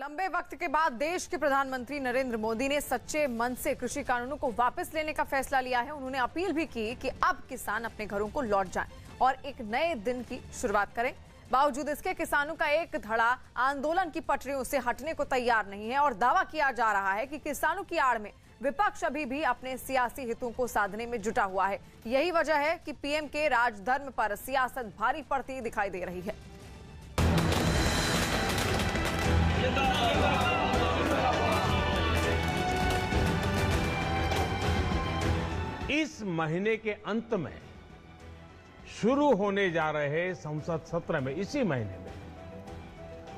लंबे वक्त के बाद देश के प्रधानमंत्री नरेंद्र मोदी ने सच्चे मन से कृषि कानूनों को वापस लेने का फैसला लिया है। उन्होंने अपील भी की कि अब किसान अपने घरों को लौट जाएं और एक नए दिन की शुरुआत करें। बावजूद इसके किसानों का एक धड़ा आंदोलन की पटरियों से हटने को तैयार नहीं है और दावा किया जा रहा है कि किसानों की आड़ में विपक्ष अभी भी अपने सियासी हितों को साधने में जुटा हुआ है। यही वजह है कि पीएम के राजधर्म पर सियासत भारी पड़ती दिखाई दे रही है। इस महीने के अंत में शुरू होने जा रहे संसद सत्र में, इसी महीने में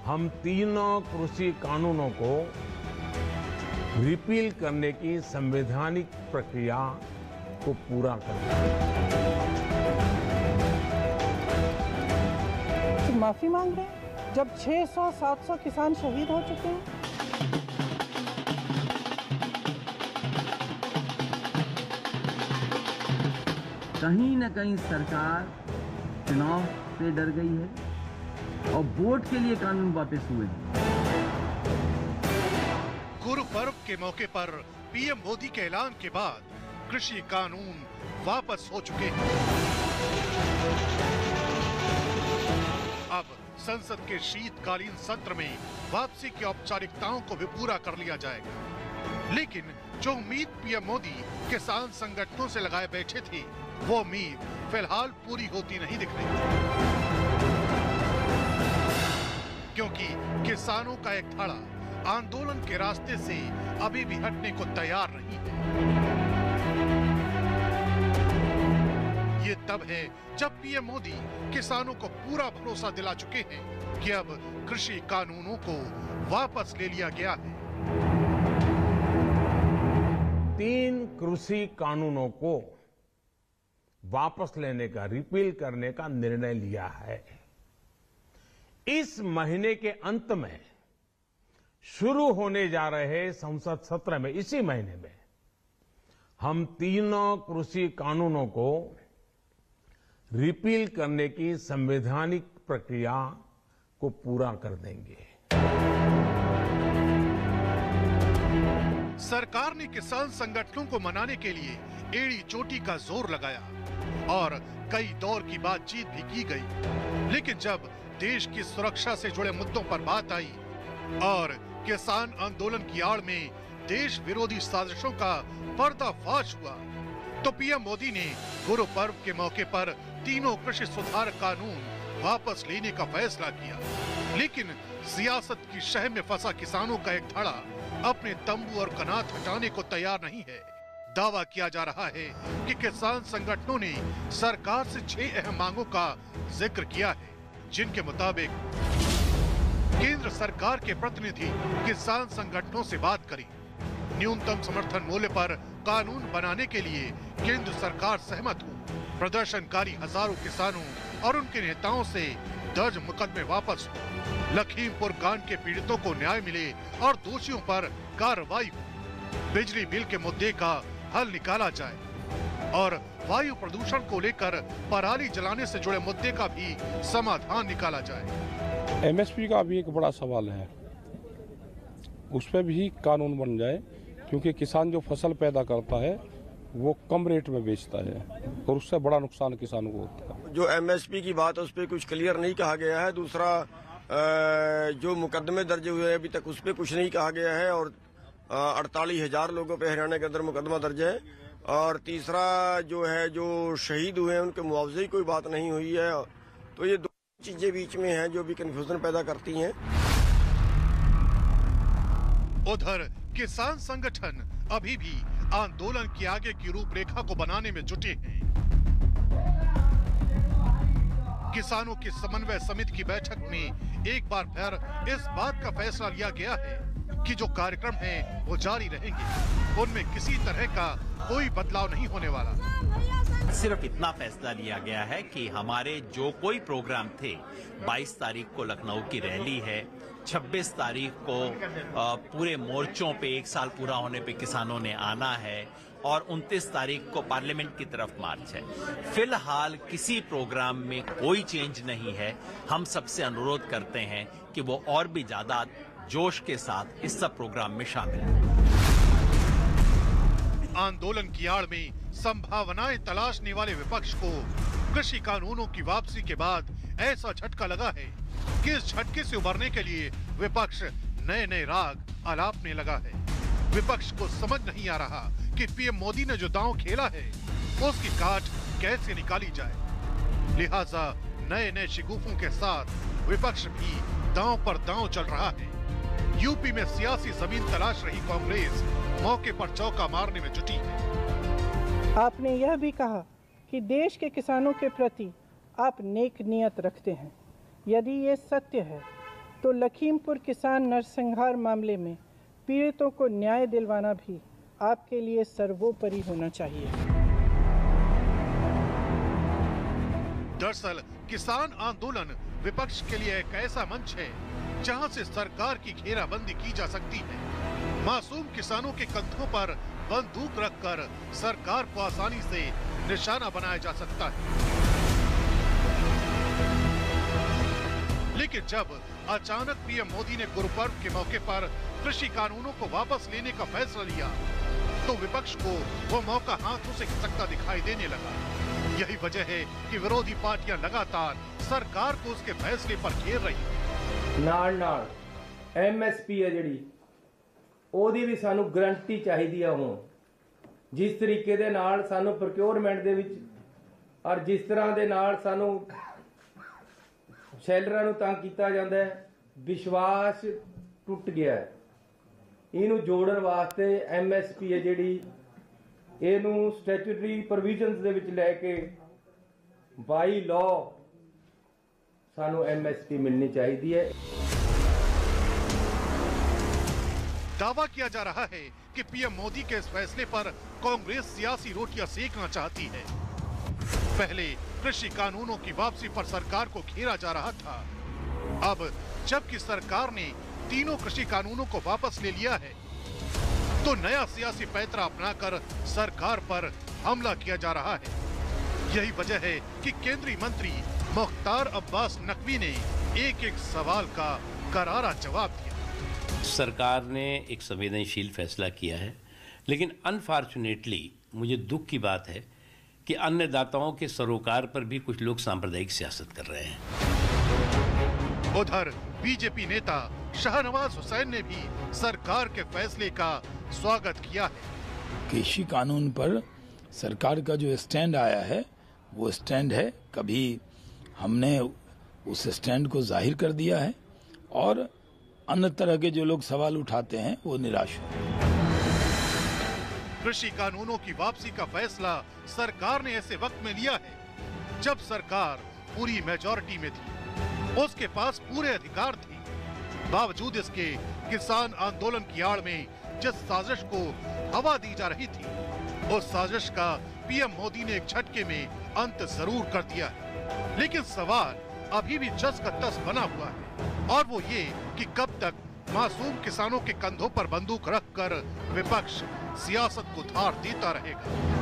हम तीनों कृषि कानूनों को रिपील करने की संवैधानिक प्रक्रिया को पूरा करेंगे। माफी मांग रहे हैं जब 600-700 किसान शहीद हो चुके हैं। कहीं न कहीं सरकार चुनाव से डर गई है और वोट के लिए कानून वापस हुए हैं। गुरु पर्व के मौके पर पीएम मोदी के ऐलान के बाद कृषि कानून वापस हो चुके हैं। अब संसद के शीतकालीन सत्र में वापसी की औपचारिकताओं को भी पूरा कर लिया जाएगा। लेकिन जो उम्मीद पीएम मोदी किसान संगठनों से लगाए बैठे थे, वो उम्मीद फिलहाल पूरी होती नहीं दिख रही, क्योंकि किसानों का एक धड़ा आंदोलन के रास्ते से अभी भी हटने को तैयार नहीं है। ये तब है जब पीएम मोदी किसानों को पूरा भरोसा दिला चुके हैं कि अब कृषि कानूनों को वापस ले लिया गया है। 3 कृषि कानूनों को वापस लेने का, रिपील करने का निर्णय लिया है। इस महीने के अंत में शुरू होने जा रहे संसद सत्र में, इसी महीने में हम तीनों कृषि कानूनों को रिपील करने की संवैधानिक प्रक्रिया को पूरा कर देंगे। सरकार ने किसान संगठनों को मनाने के लिए एड़ी चोटी का जोर लगाया और कई दौर की बातचीत भी की गई। लेकिन जब देश की सुरक्षा से जुड़े मुद्दों पर बात आई और किसान आंदोलन की आड़ में देश विरोधी साजिशों का पर्दाफाश हुआ, तो पीएम मोदी ने गुरु पर्व के मौके पर तीनों कृषि सुधार कानून वापस लेने का फैसला किया। लेकिन सियासत की शह में फंसा किसानों का एक धड़ा अपने तंबू और कनात हटाने को तैयार नहीं है। दावा किया जा रहा है कि किसान संगठनों ने सरकार से 6 अहम मांगों का जिक्र किया है, जिनके मुताबिक केंद्र सरकार के प्रतिनिधि किसान संगठनों से बात करें, न्यूनतम समर्थन मूल्य पर कानून बनाने के लिए केंद्र सरकार सहमत हो, प्रदर्शनकारी हजारों किसानों और उनके नेताओं से दर्ज मुकदमे वापस हो, लखीमपुर कांड के पीड़ितों को न्याय मिले और दोषियों पर कार्रवाई हो, बिजली बिल के मुद्दे का हल निकाला जाए और वायु प्रदूषण को लेकर पराली जलाने से जुड़े मुद्दे का भी समाधान निकाला जाए। एमएसपी का भी एक बड़ा सवाल है, उस पर भी कानून बन जाए, क्योंकि किसान जो फसल पैदा करता है वो कम रेट में बेचता है और उससे बड़ा नुकसान किसानों को होता है। जो एमएसपी की बात है उस पर कुछ क्लियर नहीं कहा गया है। दूसरा, जो मुकदमे दर्ज हुए हैं अभी तक उस पर कुछ नहीं कहा गया है और 48,000 लोगों पे हरियाणा के अंदर मुकदमा दर्ज है। और तीसरा जो है, जो शहीद हुए हैं उनके मुआवजे की कोई बात नहीं हुई है। तो ये 2 चीजें बीच में हैं जो भी कंफ्यूजन पैदा करती हैं। उधर किसान संगठन अभी भी आंदोलन के आगे की रूपरेखा को बनाने में जुटे हैं। किसानों की समन्वय समिति की बैठक में एक बार फिर इस बात का फैसला लिया गया है कि जो कार्यक्रम हैं वो जारी रहेंगे, उनमें किसी तरह का कोई बदलाव नहीं होने वाला। सिर्फ इतना फैसला लिया गया है कि हमारे जो कोई प्रोग्राम थे, 22 तारीख को लखनऊ की रैली है, 26 तारीख को पूरे मोर्चों पे 1 साल पूरा होने पे किसानों ने आना है और 29 तारीख को पार्लियामेंट की तरफ मार्च है। फिलहाल किसी प्रोग्राम में कोई चेंज नहीं है। हम सबसे अनुरोध करते हैं कि वो और भी ज्यादा जोश के साथ इस सब प्रोग्राम में शामिल। आंदोलन की आड़ में संभावनाएं तलाशने वाले विपक्ष को कृषि कानूनों की वापसी के बाद ऐसा झटका लगा है कि इस झटके से उबरने के लिए विपक्ष नए नए राग अलापने लगा है। विपक्ष को समझ नहीं आ रहा कि पीएम मोदी ने जो दांव खेला है उसकी काट कैसे निकाली जाए। लिहाजा नए नए शिगुफों के साथ विपक्ष भी दांव पर दांव चल रहा है। यूपी में सियासी जमीन तलाश रही कांग्रेस मौके पर चौका मारने में जुटी है। आपने यह भी कहा कि देश के किसानों के प्रति आप नेक नियत रखते हैं। यदि ये सत्य है तो लखीमपुर किसान नरसंहार मामले में पीड़ितों को न्याय दिलवाना भी आपके लिए सर्वोपरि होना चाहिए। दरअसल किसान आंदोलन विपक्ष के लिए एक ऐसा मंच है जहां से सरकार की घेराबंदी की जा सकती है। मासूम किसानों के कंधों पर बंदूक रखकर सरकार को आसानी से निशाना बनाया जा सकता है। लेकिन जब अचानक पीएम मोदी ने गुरुपर्व के मौके पर कृषि कानूनों को वापस लेने का फैसला लिया तो विपक्ष को वो मौका हाथों से खिसकता दिखाई देने लगा। यही वजह है कि विरोधी पार्टियां लगातार सरकार को उसके फैसले पर घेर रही है। नाल MSP है जिहड़ी ओदी भी सानू गारंटी चाहिदी है। हुण जिस तरीके दे नाल सानू प्रोक्योरमेंट दे विच और जिस तरह दे नाल सानू शैलरां नूं तंग कीता जांदा है, विश्वास टुट गया है। इनू जोड़न वास्ते MSP है जिहड़ी इनू स्टैट्यूटरी प्रोविजनस दे विच लैके बाई लॉ सानू MSP मिलनी चाहिए है। दावा किया जा रहा है कि पीएम मोदी के इस फैसले पर कांग्रेस सियासी रोटियां सेकना चाहती है। पहले कृषि कानूनों की वापसी पर सरकार को घेरा जा रहा था। अब जबकि सरकार ने तीनों कृषि कानूनों को वापस ले लिया है तो नया सियासी पैंतरा अपनाकर सरकार पर हमला किया जा रहा है। यही वजह है कि केंद्रीय मंत्री मुख्तार अब्बास नकवी ने एक एक सवाल का करारा जवाब दिया। सरकार ने एक संवेदनशील फैसला किया है, लेकिन अनफॉर्चुनेटली मुझे दुख की बात है कि अन्नदाताओं के सरोकार पर भी कुछ लोग सांप्रदायिक सियासत कर रहे हैं। उधर बीजेपी नेता शाहनवाज हुसैन ने भी सरकार के फैसले का स्वागत किया है। कृषि कानून पर सरकार का जो स्टैंड आया है वो स्टैंड है, कभी हमने उस स्टैंड को जाहिर कर दिया है और अन्य तरह के जो लोग सवाल उठाते हैं वो निराश हो। कृषि कानूनों की वापसी का फैसला सरकार ने ऐसे वक्त में लिया है जब सरकार पूरी मेजॉरिटी में थी, उसके पास पूरे अधिकार थे। बावजूद इसके किसान आंदोलन की आड़ में जिस साजिश को हवा दी जा रही थी उस साजिश का पीएम मोदी ने एक झटके में अंत जरूर कर दिया है। लेकिन सवाल अभी भी जस का तस बना हुआ है और वो ये कि कब तक मासूम किसानों के कंधों पर बंदूक रखकर विपक्ष सियासत को धार देता रहेगा।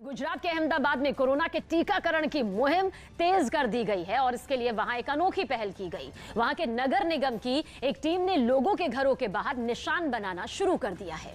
गुजरात के अहमदाबाद में कोरोना के टीकाकरण की मुहिम तेज कर दी गई है और इसके लिए वहां एक अनोखी पहल की गई। वहां के नगर निगम की एक टीम ने लोगों के घरों के बाहर निशान बनाना शुरू कर दिया है।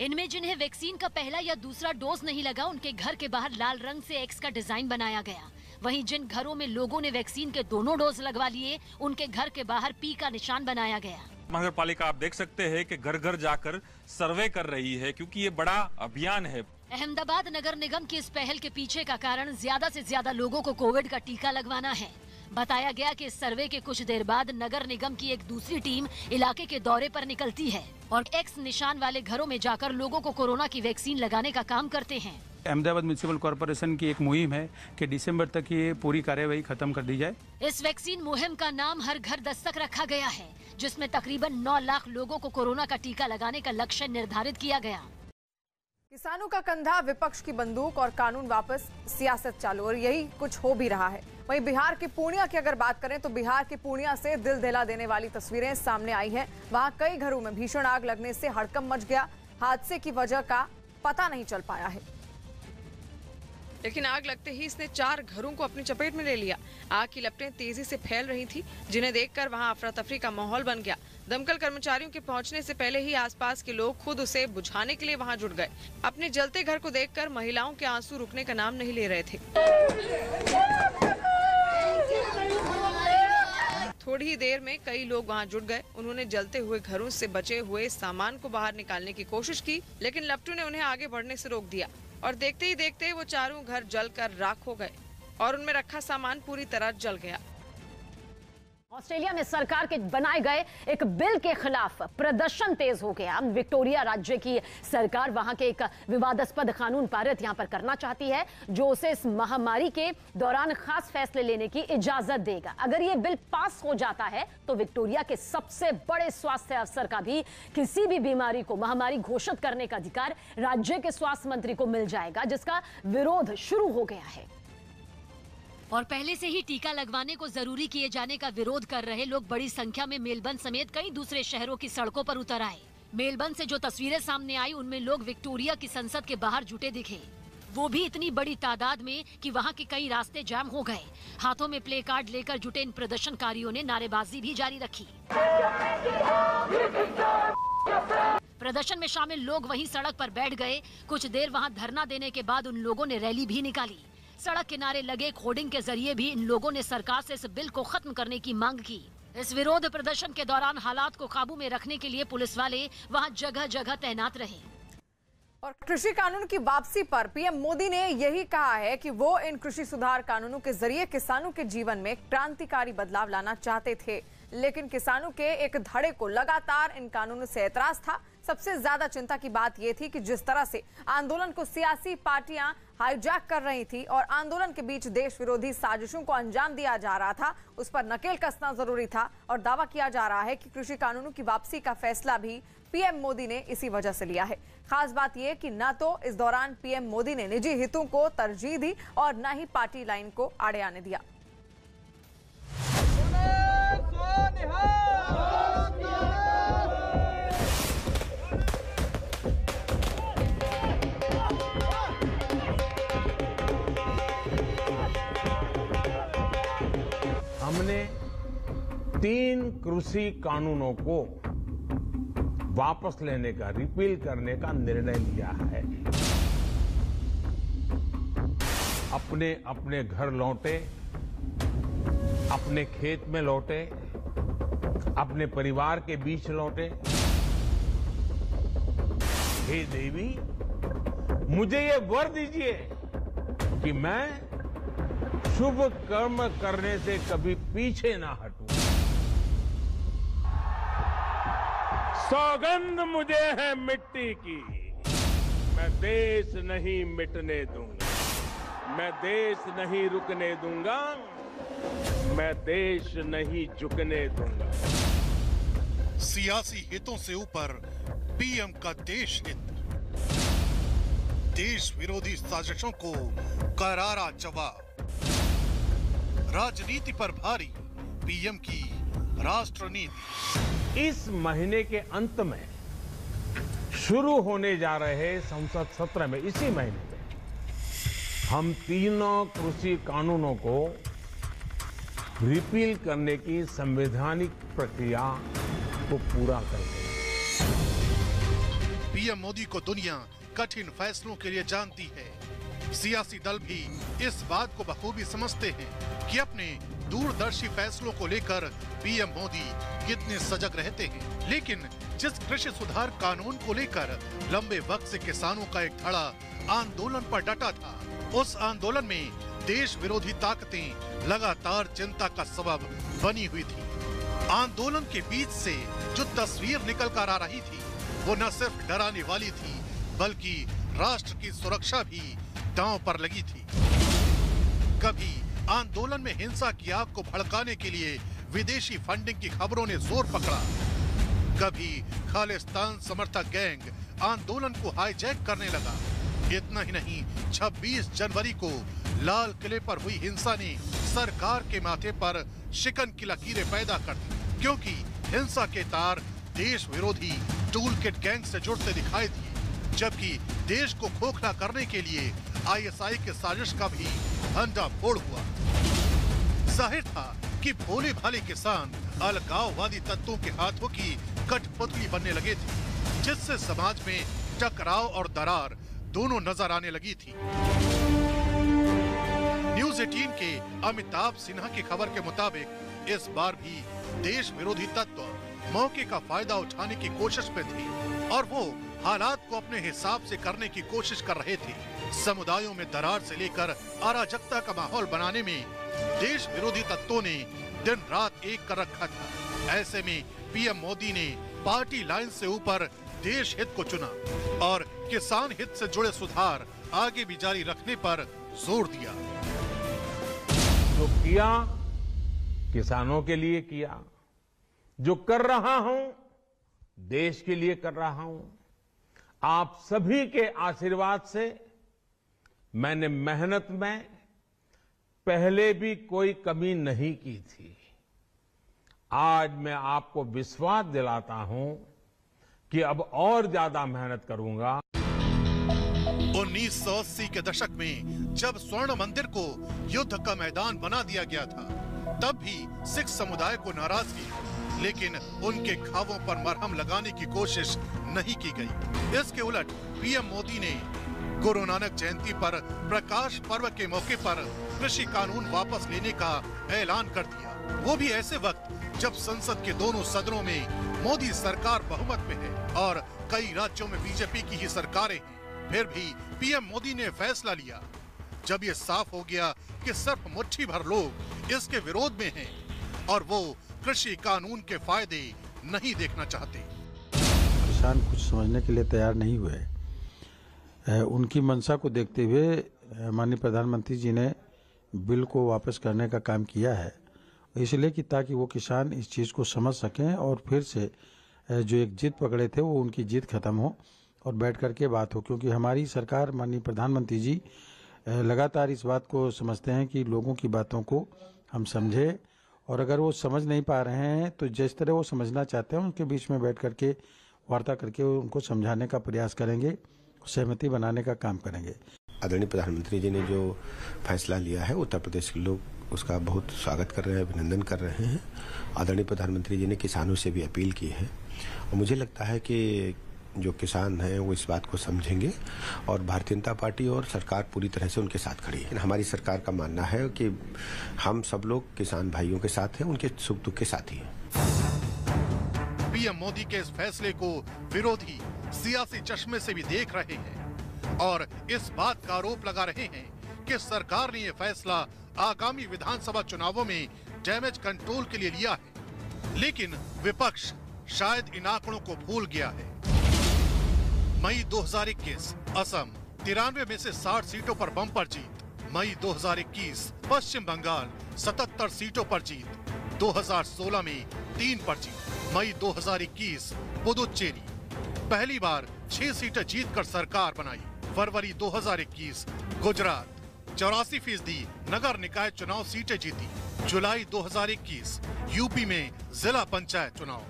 इनमें जिन्हें वैक्सीन का पहला या दूसरा डोज नहीं लगा उनके घर के बाहर लाल रंग से एक्स का डिजाइन बनाया गया। वहीं जिन घरों में लोगों ने वैक्सीन के दोनों डोज लगवा लिए उनके घर के बाहर पी का निशान बनाया गया। नगर पालिका आप देख सकते हैं कि घर घर जाकर सर्वे कर रही है क्योंकि ये बड़ा अभियान है। अहमदाबाद नगर निगम की इस पहल के पीछे का कारण ज्यादा से ज्यादा लोगों को कोविड का टीका लगवाना है। बताया गया कि इस सर्वे के कुछ देर बाद नगर निगम की एक दूसरी टीम इलाके के दौरे पर निकलती है और एक्स निशान वाले घरों में जाकर लोगों को कोरोना की वैक्सीन लगाने का काम करते हैं। अहमदाबाद म्युनिसिपल कॉर्पोरेशन की एक मुहिम है कि दिसंबर तक ये पूरी कार्यवाही खत्म कर दी जाए। इस वैक्सीन मुहिम का नाम हर घर दस्तक रखा गया है, जिसमें तकरीबन 9 लाख लोगों को कोरोना का टीका लगाने का लक्ष्य निर्धारित किया गया। किसानों का कंधा, विपक्ष की बंदूक और कानून वापस, सियासत चालू और यही कुछ हो भी रहा है। वहीं बिहार के पूर्णिया की अगर बात करें तो बिहार के पूर्णिया से दिल दहला देने वाली तस्वीरें सामने आई हैं। वहां कई घरों में भीषण आग लगने से हड़कंप मच गया। हादसे की वजह का पता नहीं चल पाया है। लेकिन आग लगते ही इसने 4 घरों को अपनी चपेट में ले लिया। आग की लपटें तेजी से फैल रही थी, जिन्हें देखकर वहां अफरा तफरी का माहौल बन गया। दमकल कर्मचारियों के पहुंचने से पहले ही आसपास के लोग खुद उसे बुझाने के लिए वहां जुट गए। अपने जलते घर को देखकर महिलाओं के आंसू रुकने का नाम नहीं ले रहे थे। थोड़ी ही देर में कई लोग वहां जुट गए। उन्होंने जलते हुए घरों से बचे हुए सामान को बाहर निकालने की कोशिश की, लेकिन लपटों ने उन्हें आगे बढ़ने से रोक दिया और देखते ही देखते वो चारों घर जलकर राख हो गए और उनमें रखा सामान पूरी तरह जल गया। ऑस्ट्रेलिया में सरकार के बनाए गए एक बिल के खिलाफ प्रदर्शन तेज हो गया। विक्टोरिया राज्य की सरकार वहां के एक विवादास्पद कानून पारित यहां पर करना चाहती है, जो उसे इस महामारी के दौरान खास फैसले लेने की इजाजत देगा। अगर ये बिल पास हो जाता है तो विक्टोरिया के सबसे बड़े स्वास्थ्य अफसर का भी किसी भी बीमारी को महामारी घोषित करने का अधिकार राज्य के स्वास्थ्य मंत्री को मिल जाएगा, जिसका विरोध शुरू हो गया है। और पहले से ही टीका लगवाने को जरूरी किए जाने का विरोध कर रहे लोग बड़ी संख्या में मेलबर्न समेत कई दूसरे शहरों की सड़कों पर उतर आए। मेलबर्न से जो तस्वीरें सामने आई उनमें लोग विक्टोरिया की संसद के बाहर जुटे दिखे, वो भी इतनी बड़ी तादाद में कि वहां के कई रास्ते जाम हो गए। हाथों में प्ले कार्ड लेकर जुटे इन प्रदर्शनकारियों ने नारेबाजी भी जारी रखी। प्रदर्शन में शामिल लोग वहीं सड़क पर बैठ गए। कुछ देर वहां धरना देने के बाद उन लोगों ने रैली भी निकाली। सड़क किनारे लगे होर्डिंग के जरिए भी इन लोगों ने सरकार से इस बिल को खत्म करने की मांग की। इस विरोध प्रदर्शन के दौरान हालात को काबू में रखने के लिए पुलिस वाले वहां जगह जगह तैनात रहे। और कृषि कानून की वापसी पर पीएम मोदी ने यही कहा है कि वो इन कृषि सुधार कानूनों के जरिए किसानों के जीवन में क्रांतिकारी बदलाव लाना चाहते थे, लेकिन किसानों के एक धड़े को लगातार इन कानूनों से ऐतराज था। सबसे ज्यादा चिंता की बात यह थी कि जिस तरह से आंदोलन को सियासी पार्टियां हाईजैक कर रही थी और आंदोलन के बीच देश विरोधी साजिशों को अंजाम दिया जा रहा था, उस पर नकेल कसना जरूरी था। और दावा किया जा रहा है कि कृषि कानूनों की वापसी का फैसला भी पीएम मोदी ने इसी वजह से लिया है। खास बात यह कि न तो इस दौरान पीएम मोदी ने निजी हितों को तरजीह दी और न ही पार्टी लाइन को आड़े आने दिया। हमने 3 कृषि कानूनों को वापस लेने का, रिपील करने का निर्णय लिया है। अपने अपने घर लौटे, अपने खेत में लौटे, अपने परिवार के बीच लौटे। हे देवी, मुझे ये वर दीजिए कि मैं शुभ कर्म करने से कभी पीछे ना हटूं। सौगंध मुझे है मिट्टी की, मैं देश नहीं मिटने दूंगा, मैं देश नहीं रुकने दूंगा, मैं देश नहीं झुकने दूंगा। सियासी हितों से ऊपर पीएम का देश हित, देश विरोधी साजिशों को करारा जवाब। राजनीति पर भारी पीएम की राष्ट्र नीति। इस महीने के अंत में शुरू होने जा रहे संसद सत्र में, इसी महीने में, हम तीनों कृषि कानूनों को रिपील करने की संवैधानिक प्रक्रिया को पूरा कर देंगे। पीएम मोदी को दुनिया कठिन फैसलों के लिए जानती है। सियासी दल भी इस बात को बखूबी समझते हैं कि अपने दूरदर्शी फैसलों को लेकर पीएम मोदी कितने सजग रहते हैं। लेकिन जिस कृषि सुधार कानून को लेकर लंबे वक्त से किसानों का एक धड़ा आंदोलन पर डटा था, उस आंदोलन में देश विरोधी ताकतें लगातार चिंता का सबब बनी हुई थी। आंदोलन के बीच से जो तस्वीर निकल कर आ रही थी, वो न सिर्फ डराने वाली थी, बल्कि राष्ट्र की सुरक्षा भी दांव पर लगी थी। कभी आंदोलन में हिंसा की आग को भड़काने के लिए विदेशी फंडिंग की खबरों ने जोर पकड़ा, कभी खालिस्तान समर्थक गैंग आंदोलन को हाईजैक करने लगा। इतना ही नहीं, 26 जनवरी को लाल किले पर हुई हिंसा ने सरकार के माथे पर शिकन की लकीरें पैदा कर दी, क्योंकि हिंसा के तार देश विरोधी टूल किट गैंग से जुड़ते दिखाई दिए, जबकि देश को खोखला करने के लिए आईएसआई के साजिश का भी भंडाफोड़ हुआ। जाहिर था कि भोले भाले किसान अलगाववादी तत्वों के हाथों की कठपुतली बनने लगे थे, जिससे समाज में टकराव और दरार दोनों नजर आने लगी थी। न्यूज 18 के अमिताभ सिन्हा की खबर के मुताबिक इस बार भी देश विरोधी तत्व मौके का फायदा उठाने की कोशिश में थे और वो हालात को अपने हिसाब से करने की कोशिश कर रहे थे। समुदायों में दरार से लेकर अराजकता का माहौल बनाने में देश विरोधी तत्वों ने दिन रात एक कर रखा था। ऐसे में पीएम मोदी ने पार्टी लाइन से ऊपर देश हित को चुना और किसान हित से जुड़े सुधार आगे भी जारी रखने पर जोर दिया। जो किया किसानों के लिए किया, जो कर रहा हूं देश के लिए कर रहा हूं। आप सभी के आशीर्वाद से मैंने मेहनत में पहले भी कोई कमी नहीं की थी। आज मैं आपको विश्वास दिलाता हूं कि अब और ज्यादा मेहनत करूंगा। 1980 के दशक में जब स्वर्ण मंदिर को युद्ध का मैदान बना दिया गया था, तब भी सिख समुदाय को नाराजगी, लेकिन उनके घावों पर मरहम लगाने की कोशिश नहीं की गई। इसके उलट पीएम मोदी ने गुरु नानक जयंती पर प्रकाश पर्व के मौके पर कृषि कानून वापस लेने का ऐलान कर दिया, वो भी ऐसे वक्त जब संसद के दोनों सदनों में मोदी सरकार बहुमत में है और कई राज्यों में बीजेपी की ही सरकारें हैं। फिर भी पीएम मोदी ने फैसला लिया जब ये साफ हो गया कि सिर्फ मुट्ठी भर लोग इसके विरोध में हैं और वो कृषि कानून के फायदे नहीं देखना चाहते। किसान कुछ समझने के लिए तैयार नहीं हुए। उनकी मंशा को देखते हुए माननीय प्रधानमंत्री जी ने बिल को वापस करने का काम किया है, इसलिए कि ताकि वो किसान इस चीज़ को समझ सकें और फिर से जो एक जिद पकड़े थे वो उनकी जिद खत्म हो और बैठ कर के बात हो। क्योंकि हमारी सरकार, माननीय प्रधानमंत्री जी लगातार इस बात को समझते हैं कि लोगों की बातों को हम समझें, और अगर वो समझ नहीं पा रहे हैं तो जिस तरह वो समझना चाहते हैं उनके बीच में बैठ करके वार्ता करके उनको समझाने का प्रयास करेंगे, सहमति बनाने का काम करेंगे। आदरणीय प्रधानमंत्री जी ने जो फैसला लिया है, उत्तर प्रदेश के लोग उसका बहुत स्वागत कर रहे हैं, अभिनंदन कर रहे हैं। आदरणीय प्रधानमंत्री जी ने किसानों से भी अपील की है और मुझे लगता है कि जो किसान हैं वो इस बात को समझेंगे और भारतीय जनता पार्टी और सरकार पूरी तरह से उनके साथ खड़ी है। हमारी सरकार का मानना है कि हम सब लोग किसान भाइयों के साथ हैं, उनके सुख दुख के साथी हैं। पीएम मोदी के इस फैसले को विरोधी सियासी चश्मे से भी देख रहे हैं और इस बात का आरोप लगा रहे हैं कि सरकार ने ये फैसला आगामी विधानसभा चुनावों में डैमेज कंट्रोल के लिए लिया है, लेकिन विपक्ष शायद इन आंकड़ों को भूल गया है। मई 2021 असम 93 में से 60 सीटों पर बम्पर जीत। मई 2021 पश्चिम बंगाल 77 सीटों पर जीत। 2016 में 3 पर जीत। मई 2021 पुदुचेरी पहली बार 6 सीटें जीतकर सरकार बनाई। फरवरी 2021 गुजरात 84% नगर निकाय चुनाव सीटें जीती। जुलाई 2021 यूपी में जिला पंचायत चुनाव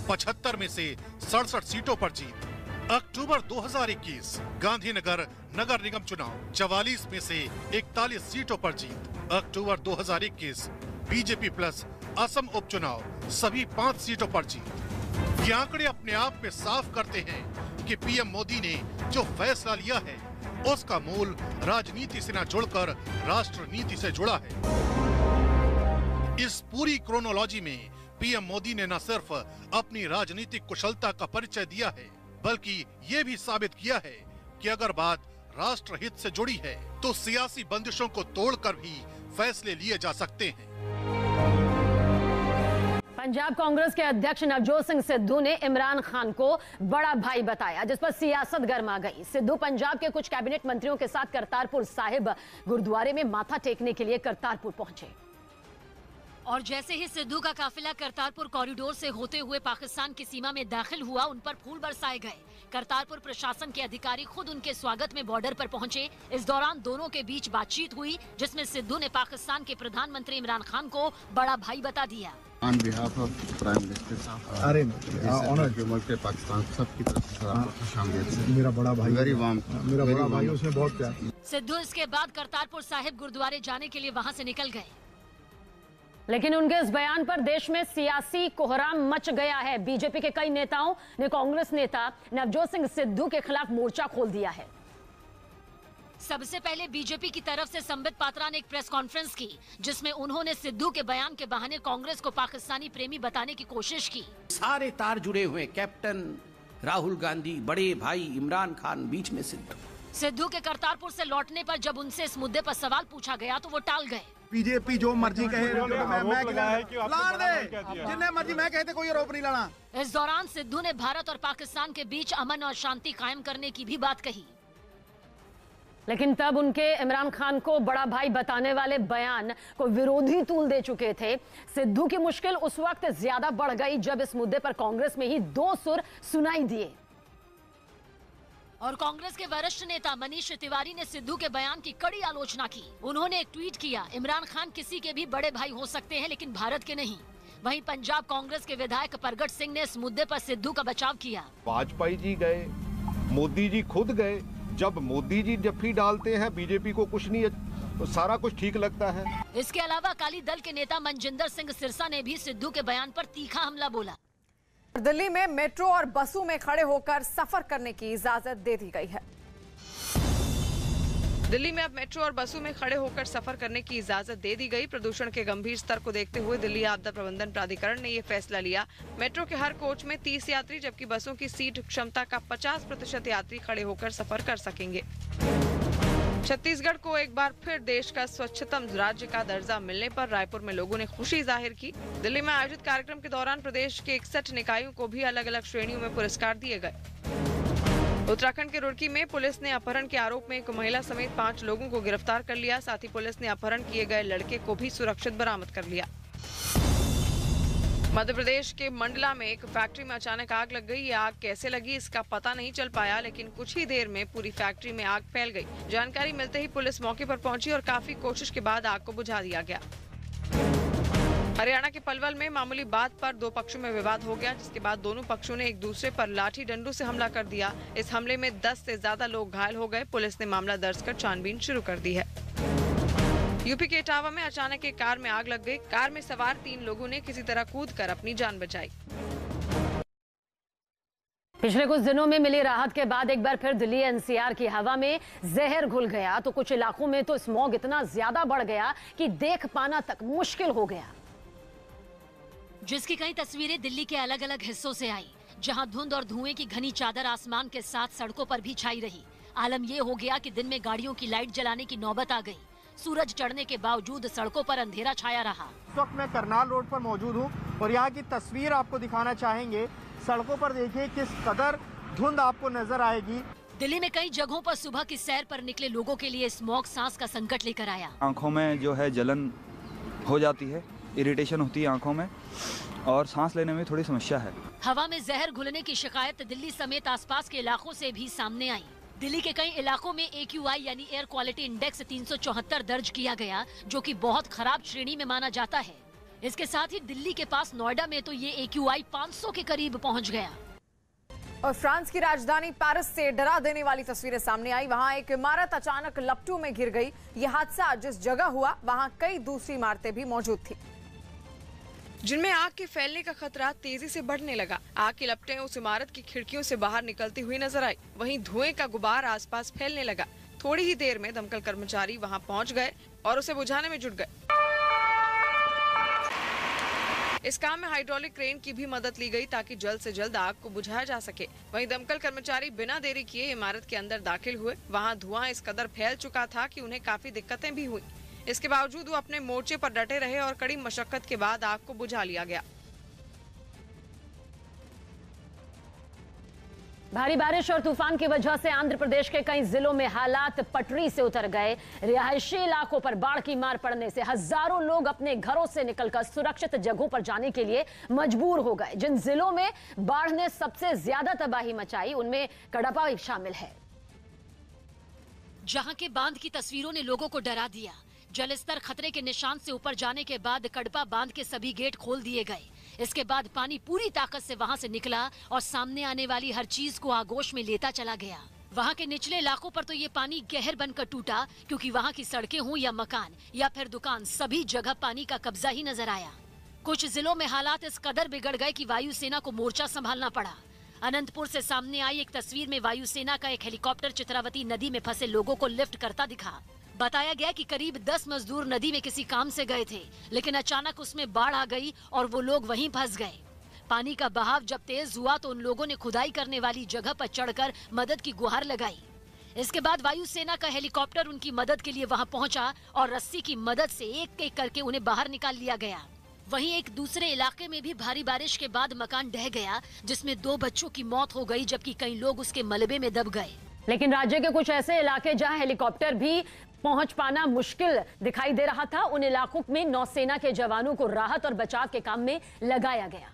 75 में से 67 सीटों पर जीत। अक्टूबर 2021 गांधीनगर नगर निगम चुनाव 44 में से 41 सीटों पर जीत। अक्टूबर 2021 बीजेपी प्लस असम उपचुनाव सभी 5 सीटों पर जीत। ये आंकड़े अपने आप में साफ करते हैं कि पीएम मोदी ने जो फैसला लिया है उसका मूल राजनीति से न जुड़कर राष्ट्र नीति से जुड़ा है। इस पूरी क्रोनोलॉजी में पीएम मोदी ने न सिर्फ अपनी राजनीतिक कुशलता का परिचय दिया है, बल्कि ये भी साबित किया है कि अगर बात राष्ट्र हित से जुड़ी है तो सियासी बंदिशों को तोड़कर भी फैसले लिए जा सकते हैं। पंजाब कांग्रेस के अध्यक्ष नवजोत सिंह सिद्धू ने इमरान खान को बड़ा भाई बताया, जिस पर सियासत गर्मा गई। सिद्धू पंजाब के कुछ कैबिनेट मंत्रियों के साथ करतारपुर साहिब गुरुद्वारे में माथा टेकने के लिए करतारपुर पहुंचे। और जैसे ही सिद्धू का काफिला करतारपुर कॉरिडोर से होते हुए पाकिस्तान की सीमा में दाखिल हुआ, उन पर फूल बरसाए गए। करतारपुर प्रशासन के अधिकारी खुद उनके स्वागत में बॉर्डर पर पहुंचे। इस दौरान दोनों के बीच बातचीत हुई, जिसमें सिद्धू ने पाकिस्तान के प्रधानमंत्री इमरान खान को बड़ा भाई बता दिया। On behalf of Prime Minister Pakistan सबकी तरफ से आपको खुशामदीद। मेरा बड़ा भाई, मेरा बड़ा भाई, उसमें बहुत प्यार। सिद्धू इसके बाद करतारपुर साहिब गुरुद्वारे जाने के लिए वहां से निकल गए। लेकिन उनके इस बयान पर देश में सियासी कोहराम मच गया है। बीजेपी के कई नेताओं ने कांग्रेस नेता नवजोत सिंह सिद्धू के खिलाफ मोर्चा खोल दिया है। सबसे पहले बीजेपी की तरफ से संबित पात्रा ने एक प्रेस कॉन्फ्रेंस की, जिसमें उन्होंने सिद्धू के बयान के बहाने कांग्रेस को पाकिस्तानी प्रेमी बताने की कोशिश की। सारे तार जुड़े हुए, कैप्टन राहुल गांधी, बड़े भाई इमरान खान, बीच में सिद्धू के करतारपुर से लौटने पर जब उनसे इस मुद्दे पर सवाल पूछा गया तो वो टाल गए। बीजेपी जो मर्जी कहे, जिन्हें मर्जी मैं कहते, कोई आरोप नहीं लाना। इस दौरान सिद्धू ने भारत और पाकिस्तान के बीच अमन और शांति कायम करने की भी बात कही। लेकिन तब उनके इमरान खान को बड़ा भाई बताने वाले बयान को विरोधी तूल दे चुके थे। सिद्धू की मुश्किल उस वक्त ज्यादा बढ़ गई जब इस मुद्दे पर कांग्रेस में ही दो सुर सुनाई दिए। और कांग्रेस के वरिष्ठ नेता मनीष तिवारी ने सिद्धू के बयान की कड़ी आलोचना की। उन्होंने एक ट्वीट किया, इमरान खान किसी के भी बड़े भाई हो सकते हैं लेकिन भारत के नहीं। वहीं पंजाब कांग्रेस के विधायक प्रगट सिंह ने इस मुद्दे पर सिद्धू का बचाव किया। वाजपेयी जी गए, मोदी जी खुद गए। जब मोदी जी जफ्फी डालते हैं बीजेपी को कुछ नहीं, तो सारा कुछ ठीक लगता है। इसके अलावा अकाली दल के नेता मनजिंदर सिंह सिरसा ने भी सिद्धू के बयान पर तीखा हमला बोला। दिल्ली में मेट्रो और बसों में खड़े होकर सफर करने की इजाजत दे दी गई है। दिल्ली में अब मेट्रो और बसों में खड़े होकर सफर करने की इजाजत दे दी गई। प्रदूषण के गंभीर स्तर को देखते हुए दिल्ली आपदा प्रबंधन प्राधिकरण ने यह फैसला लिया। मेट्रो के हर कोच में 30 यात्री, जबकि बसों की सीट क्षमता का 50% यात्री खड़े होकर सफर कर सकेंगे। छत्तीसगढ़ को एक बार फिर देश का स्वच्छतम राज्य का दर्जा मिलने पर रायपुर में लोगों ने खुशी जाहिर की। दिल्ली में आयोजित कार्यक्रम के दौरान प्रदेश के 61 निकायों को भी अलग अलग श्रेणियों में पुरस्कार दिए गए। उत्तराखंड के रुड़की में पुलिस ने अपहरण के आरोप में एक महिला समेत 5 लोगों को गिरफ्तार कर लिया। साथ ही पुलिस ने अपहरण किए गए लड़के को भी सुरक्षित बरामद कर लिया। मध्य प्रदेश के मंडला में एक फैक्ट्री में अचानक आग लग गई। ये आग कैसे लगी इसका पता नहीं चल पाया, लेकिन कुछ ही देर में पूरी फैक्ट्री में आग फैल गई। जानकारी मिलते ही पुलिस मौके पर पहुंची और काफी कोशिश के बाद आग को बुझा दिया गया। हरियाणा के पलवल में मामूली बात पर 2 पक्षों में विवाद हो गया, जिसके बाद दोनों पक्षों ने एक दूसरे पर लाठी डंडों से हमला कर दिया। इस हमले में 10 से ज्यादा लोग घायल हो गए। पुलिस ने मामला दर्ज कर छानबीन शुरू कर दी है। यूपी के इटावा में अचानक एक कार में आग लग गई। कार में सवार 3 लोगों ने किसी तरह कूदकर अपनी जान बचाई। पिछले कुछ दिनों में मिली राहत के बाद एक बार फिर दिल्ली एनसीआर की हवा में जहर घुल गया, तो कुछ इलाकों में तो स्मॉग इतना ज्यादा बढ़ गया कि देख पाना तक मुश्किल हो गया। जिसकी कई तस्वीरें दिल्ली के अलग अलग हिस्सों से आई, जहां धुंध और धुएं की घनी चादर आसमान के साथ सड़कों पर भी छाई रही। आलम यह हो गया कि दिन में गाड़ियों की लाइट जलाने की नौबत आ गई। सूरज चढ़ने के बावजूद सड़कों पर अंधेरा छाया रहा। इस वक्त मैं करनाल रोड पर मौजूद हूँ और यहाँ की तस्वीर आपको दिखाना चाहेंगे। सड़कों पर देखिए किस कदर धुंध आपको नजर आएगी। दिल्ली में कई जगहों पर सुबह की सैर पर निकले लोगों के लिए स्मॉग सांस का संकट लेकर आया। आंखों में जो है जलन हो जाती है, इरिटेशन होती है आंखों में और सांस लेने में थोड़ी समस्या है। हवा में जहर घुलने की शिकायत दिल्ली समेत आसपास के इलाकों से भी सामने आई। दिल्ली के कई इलाकों में AQI यानी एयर क्वालिटी इंडेक्स 374 दर्ज किया गया, जो कि बहुत खराब श्रेणी में माना जाता है। इसके साथ ही दिल्ली के पास नोएडा में तो ये AQI 500 के करीब पहुंच गया। और फ्रांस की राजधानी पेरिस से डरा देने वाली तस्वीरें सामने आई। वहां एक इमारत अचानक लपटों में गिर गई। यह हादसा जिस जगह हुआ वहां कई दूसरी इमारतें भी मौजूद थी, जिनमें आग के फैलने का खतरा तेजी से बढ़ने लगा। आग की लपटें उस इमारत की खिड़कियों से बाहर निकलती हुई नजर आई। वहीं धुएं का गुबार आसपास फैलने लगा। थोड़ी ही देर में दमकल कर्मचारी वहां पहुंच गए और उसे बुझाने में जुट गए। इस काम में हाइड्रोलिक क्रेन की भी मदद ली गई ताकि जल्द से जल्द आग को बुझाया जा सके। वहीं दमकल कर्मचारी बिना देरी किए इमारत के अंदर दाखिल हुए। वहां धुआं इस कदर फैल चुका था कि उन्हें काफी दिक्कतें भी हुई। इसके बावजूद वो अपने मोर्चे पर डटे रहे और कड़ी मशक्कत के बाद आग को बुझा लिया गया। भारी बारिश और तूफान की वजह से आंध्र प्रदेश के कई जिलों में हालात पटरी से उतर गए। रिहायशी इलाकों पर बाढ़ की मार पड़ने से हजारों लोग अपने घरों से निकलकर सुरक्षित जगहों पर जाने के लिए मजबूर हो गए। जिन जिलों में बाढ़ ने सबसे ज्यादा तबाही मचाई उनमें कडपा शामिल है। जहां के बांध की तस्वीरों ने लोगों को डरा दिया। जलस्तर खतरे के निशान से ऊपर जाने के बाद कडपा बांध के सभी गेट खोल दिए गए। इसके बाद पानी पूरी ताकत से वहां से निकला और सामने आने वाली हर चीज को आगोश में लेता चला गया। वहां के निचले इलाकों पर तो ये पानी कहर बनकर टूटा, क्योंकि वहां की सड़कें हों या मकान या फिर दुकान, सभी जगह पानी का कब्जा ही नजर आया। कुछ जिलों में हालात इस कदर बिगड़ गए कि वायुसेना को मोर्चा संभालना पड़ा। अनंतपुर से सामने आई एक तस्वीर में वायुसेना का एक हेलीकॉप्टर चित्रावती नदी में फंसे लोगों को लिफ्ट करता दिखा। बताया गया कि करीब 10 मजदूर नदी में किसी काम से गए थे, लेकिन अचानक उसमें बाढ़ आ गई और वो लोग वहीं फंस गए। पानी का बहाव जब तेज हुआ तो उन लोगों ने खुदाई करने वाली जगह पर चढ़कर मदद की गुहार लगाई। इसके बाद वायुसेना का हेलीकॉप्टर उनकी मदद के लिए वहां पहुंचा और रस्सी की मदद से एक एक करके उन्हें बाहर निकाल लिया गया। वहीं एक दूसरे इलाके में भी भारी बारिश के बाद मकान ढह गया, जिसमें 2 बच्चों की मौत हो गई, जबकि कई लोग उसके मलबे में दब गए। लेकिन राज्य के कुछ ऐसे इलाके जहां हेलीकॉप्टर भी पहुंच पाना मुश्किल दिखाई दे रहा था, उन इलाकों में नौसेना के जवानों को राहत और बचाव के काम में लगाया गया,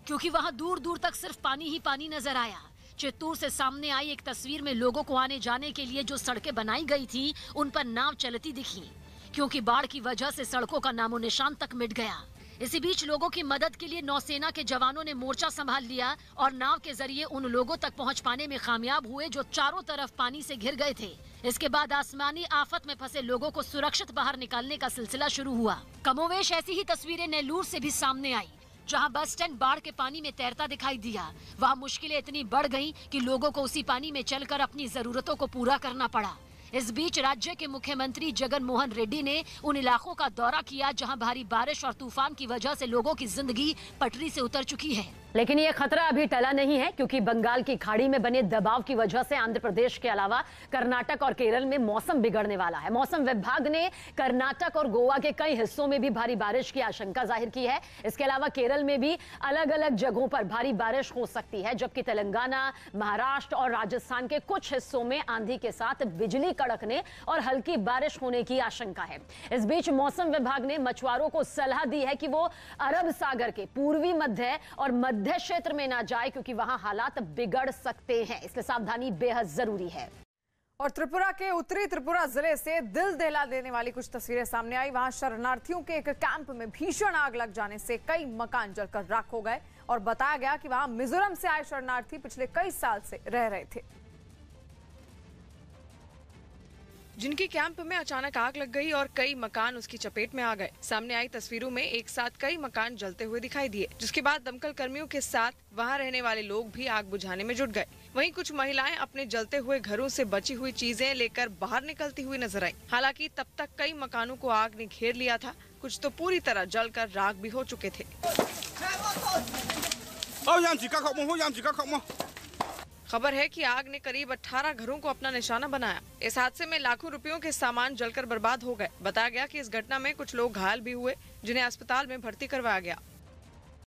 क्योंकि वहां दूर दूर तक सिर्फ पानी ही पानी नजर आया। चित्तूर से सामने आई एक तस्वीर में लोगों को आने जाने के लिए जो सड़कें बनाई गई थी उन पर नाव चलती दिखी, क्योंकि बाढ़ की वजह से सड़कों का नामो निशान तक मिट गया। इसी बीच लोगों की मदद के लिए नौसेना के जवानों ने मोर्चा संभाल लिया और नाव के जरिए उन लोगों तक पहुंच पाने में कामयाब हुए जो चारों तरफ पानी से घिर गए थे। इसके बाद आसमानी आफत में फंसे लोगों को सुरक्षित बाहर निकालने का सिलसिला शुरू हुआ। कमोवेश ऐसी ही तस्वीरें नेल्लूर से भी सामने आई, जहां बस स्टैंड बाढ़ के पानी में तैरता दिखाई दिया। वहां मुश्किलें इतनी बढ़ गईं कि लोगों को उसी पानी में चलकर अपनी जरूरतों को पूरा करना पड़ा। इस बीच राज्य के मुख्यमंत्री जगन मोहन रेड्डी ने उन इलाकों का दौरा किया जहां भारी बारिश और तूफान की वजह से लोगों की जिंदगी पटरी से उतर चुकी है। लेकिन ये खतरा अभी टला नहीं है, क्योंकि बंगाल की खाड़ी में बने दबाव की वजह से आंध्र प्रदेश के अलावा कर्नाटक और केरल में मौसम बिगड़ने वाला है। मौसम विभाग ने कर्नाटक और गोवा के कई हिस्सों में भी भारी बारिश की आशंका जाहिर की है। इसके अलावा केरल में भी अलग अलग जगहों पर भारी बारिश हो सकती है, जबकि तेलंगाना, महाराष्ट्र और राजस्थान के कुछ हिस्सों में आंधी के साथ बिजली कड़कने और हल्की बारिश होने की आशंका है। इस बीच मौसम विभाग ने मछुआरों को सलाह दी है कि वो अरब सागर के पूर्वी मध्य और मध्य क्षेत्र में ना जाए, क्योंकि वहां हालात बिगड़ सकते हैं, इसलिए सावधानी बेहद जरूरी है। और त्रिपुरा के उत्तरी त्रिपुरा जिले से दिल दहला देने वाली कुछ तस्वीरें सामने आई। वहां शरणार्थियों के एक कैंप में भीषण आग लग जाने से कई मकान जलकर राख हो गए और बताया गया कि वहां मिजोरम से आए शरणार्थी पिछले कई साल से रह रहे थे, जिनके कैंप में अचानक आग लग गई और कई मकान उसकी चपेट में आ गए। सामने आई तस्वीरों में एक साथ कई मकान जलते हुए दिखाई दिए, जिसके बाद दमकल कर्मियों के साथ वहां रहने वाले लोग भी आग बुझाने में जुट गए। वहीं कुछ महिलाएं अपने जलते हुए घरों से बची हुई चीजें लेकर बाहर निकलती हुई नजर आई। हालांकि तब तक कई मकानों को आग ने घेर लिया था, कुछ तो पूरी तरह जलकर राख भी हो चुके थे। खबर है कि आग ने करीब 18 घरों को अपना निशाना बनाया। इस हादसे में लाखों रुपयों के सामान जलकर बर्बाद हो गए। बताया गया कि इस घटना में कुछ लोग घायल भी हुए, जिन्हें अस्पताल में भर्ती करवाया गया।